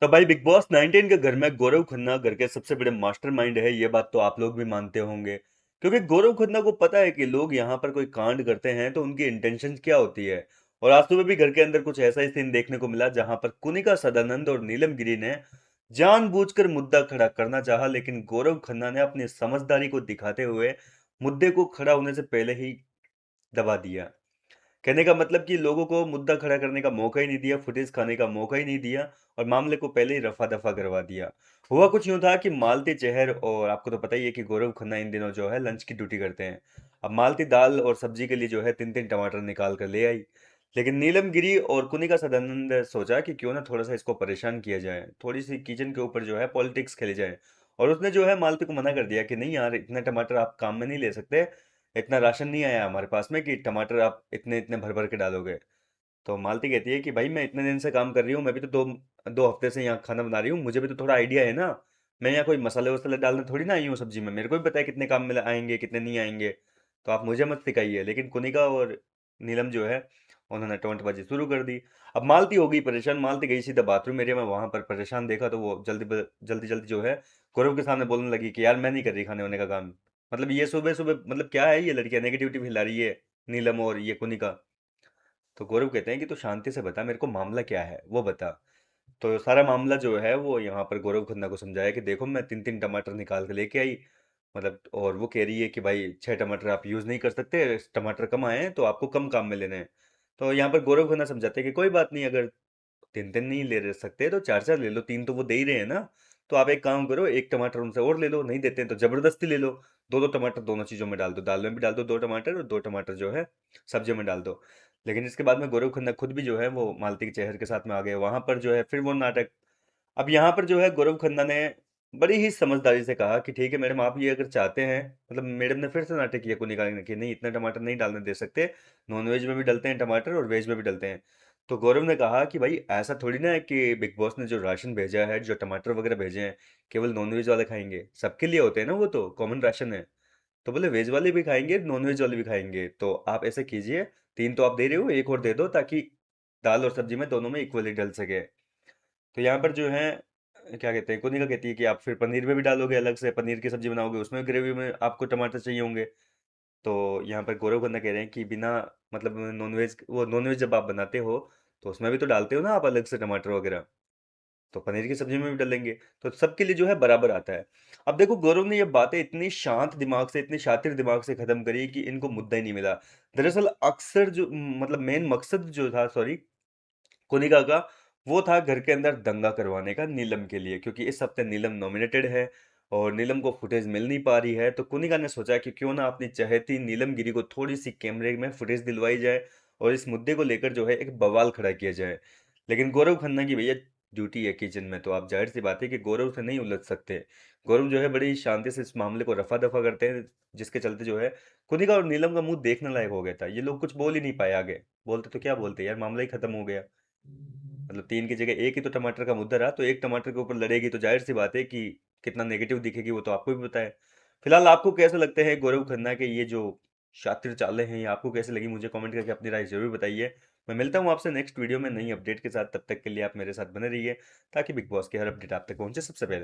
तो भाई big boss 19 के घर में गौरव खन्ना घर के सबसे बड़े मास्टरमाइंड है, ये बात तो आप लोग भी मानते होंगे। क्योंकि गौरव खन्ना को पता है कि लोग यहाँ पर कोई कांड करते हैं तो उनकी इंटेंशन क्या होती है। और आज सुबह भी घर के अंदर कुछ ऐसा ही सीन देखने को मिला जहां पर कुनिका सदानंद और नीलम गिरी ने जानबूझकर मुद्दा खड़ा करना चाहा, लेकिन गौरव खन्ना ने अपनी समझदारी को दिखाते हुए मुद्दे को खड़ा होने से पहले ही दबा दिया। कहने का मतलब कि लोगों को मुद्दा खड़ा करने का मौका ही नहीं दिया, फुटेज खाने का मौका ही नहीं दिया और मामले को पहले ही रफा दफा करवा दिया। हुआ कुछ यूं था कि मालती चहर, और आपको तो पता ही है कि गौरव खन्ना इन दिनों जो है लंच की ड्यूटी करते हैं। अब मालती दाल और सब्जी के लिए जो है 3-3 टमाटर निकाल कर ले आई। लेकिन नीलम गिरी और कुनिका सदानंद ने सोचा कि क्यों ना थोड़ा सा इसको परेशान किया जाए, थोड़ी सी किचन के ऊपर जो है पॉलिटिक्स खेली जाए। और उसने जो है मालती को मना कर दिया कि नहीं यार, इतने टमाटर आप काम में नहीं ले सकते, इतना राशन नहीं आया हमारे पास में कि टमाटर आप इतने इतने भर भर के डालोगे। तो मालती कहती है कि भाई मैं इतने दिन से काम कर रही हूँ, मैं भी तो दो दो हफ्ते से यहाँ खाना बना रही हूँ, मुझे भी तो थोड़ा आइडिया है ना। मैं यहाँ कोई मसाले वसाले डालने थोड़ी ना आई हूँ सब्जी में, मेरे को भी पता है कितने काम में आएंगे कितने नहीं आएंगे। तो आप मुझे मत सिखाइए। लेकिन कुनिका और नीलम जो है उन्होंने टोंटबाजी शुरू कर दी। अब मालती हो गई परेशान, मालती गई सीधा बाथरूम एरिया में, वहां पर परेशान देखा तो वो जल्दी जल्दी जल्दी जो है गौरव के सामने बोलने लगी कि यार मैं नहीं कर रही खाने वाने का काम। मतलब ये सुबह सुबह मतलब क्या है, ये लड़कियां नेगेटिविटी फैला रही है, नीलम और ये कुनिका। तो गौरव कहते हैं कि तू शांति से बता, मेरे को मामला क्या है वो बता। तो सारा मामला जो है वो यहाँ पर गौरव खन्ना को समझाया कि देखो मैं 3-3 टमाटर निकाल के लेके आई, मतलब, और वो कह रही है कि भाई 6 टमाटर आप यूज़ नहीं कर सकते, टमाटर कम आए हैं तो आपको कम काम में लेने हैं। तो यहाँ पर गौरव खन्ना समझाते हैं कि कोई बात नहीं, अगर 3-3 नहीं ले सकते तो 4-4 ले लो, 3 तो वो दे ही रहे हैं ना। तो आप एक काम करो, एक टमाटर उनसे और ले लो, नहीं देते हैं तो जबरदस्ती ले लो। दो दो टमाटर दोनों चीज़ों में डाल दो, दाल में भी डाल दो 2 टमाटर, और 2 टमाटर जो है सब्जियों में डाल दो। लेकिन इसके बाद में गौरव खन्ना खुद भी जो है वो मालती के चेहर के साथ में आ गए वहां पर जो है फिर वो नाटक। अब यहाँ पर जो है गौरव खन्ना ने बड़ी ही समझदारी से कहा कि ठीक है मैडम, आप ये अगर चाहते हैं, मतलब मैडम ने फिर से नाटक किया को निकालने कि नहीं इतने टमाटर नहीं डालने दे सकते, नॉन वेज में भी डलते हैं टमाटर और वेज में भी डलते हैं। तो गौरव ने कहा कि भाई ऐसा थोड़ी ना है कि बिग बॉस ने जो राशन भेजा है, जो टमाटर वगैरह भेजे हैं, केवल नॉन वेज वाले खाएंगे, सबके लिए होते हैं ना, वो तो कॉमन राशन है। तो बोले वेज वाले भी खाएंगे नॉन वेज वाले भी खाएंगे, तो आप ऐसे कीजिए, 3 तो आप दे रहे हो, एक और दे दो ताकि दाल और सब्जी में दोनों में इक्वली डल सके। तो यहाँ पर जो है क्या कहते हैं, कोनिका कहती है कि आप फिर पनीर में भी डालोगे, अलग से पनीर की सब्जी बनाओगे, उसमें ग्रेवी में आपको टमाटर चाहिए होंगे। तो यहाँ पर गौरव खन्ना कह रहे हैं कि बिना, मतलब नॉनवेज, वो नॉनवेज जब आप बनाते हो तो उसमें भी तो डालते हो ना आप अलग से टमाटर वगैरह, तो पनीर की सब्जी में भी डालेंगे, तो सबके लिए जो है बराबर आता है। अब देखो गौरव ने ये बातें इतनी शांत दिमाग से, इतनी शातिर दिमाग से खत्म करी कि इनको मुद्दा ही नहीं मिला। दरअसल अक्सर जो मतलब मेन मकसद जो था, सॉरी, कोनिका का, वो था घर के अंदर दंगा करवाने का नीलम के लिए, क्योंकि इस हफ्ते नीलम नॉमिनेटेड है और नीलम को फुटेज मिल नहीं पा रही है। तो कुनिका ने सोचा कि क्यों ना अपनी चहेती नीलम गिरी को थोड़ी सी कैमरे में फुटेज दिलवाई जाए और इस मुद्दे को लेकर जो है एक बवाल खड़ा किया जाए। लेकिन गौरव खन्ना की भैया ड्यूटी है किचन में, तो आप जाहिर सी बात है कि गौरव से नहीं उलझ सकते। गौरव जो है बड़ी शांति से इस मामले को रफा दफा करते हैं, जिसके चलते जो है कुनिका और नीलम का मुंह देखने लायक हो गया था। ये लोग कुछ बोल ही नहीं पाए आगे, बोलते तो क्या बोलते यार, मामला ही खत्म हो गया। मतलब 3 की जगह एक ही तो टमाटर का मुद्दा रहा, तो एक टमाटर के ऊपर लड़ेगी तो जाहिर सी बात है कि कितना नेगेटिव दिखेगी, वो तो आपको भी पता है। फिलहाल आपको कैसे लगते हैं गौरव खन्ना के ये जो शातिर चालें हैं, ये आपको कैसे लगी, मुझे कमेंट करके अपनी राय जरूर बताइए। मैं मिलता हूँ आपसे नेक्स्ट वीडियो में नई अपडेट के साथ, तब तक के लिए आप मेरे साथ बने रहिए ताकि बिग बॉस की हर अपडेट आप तक पहुंचे सबसे पहले।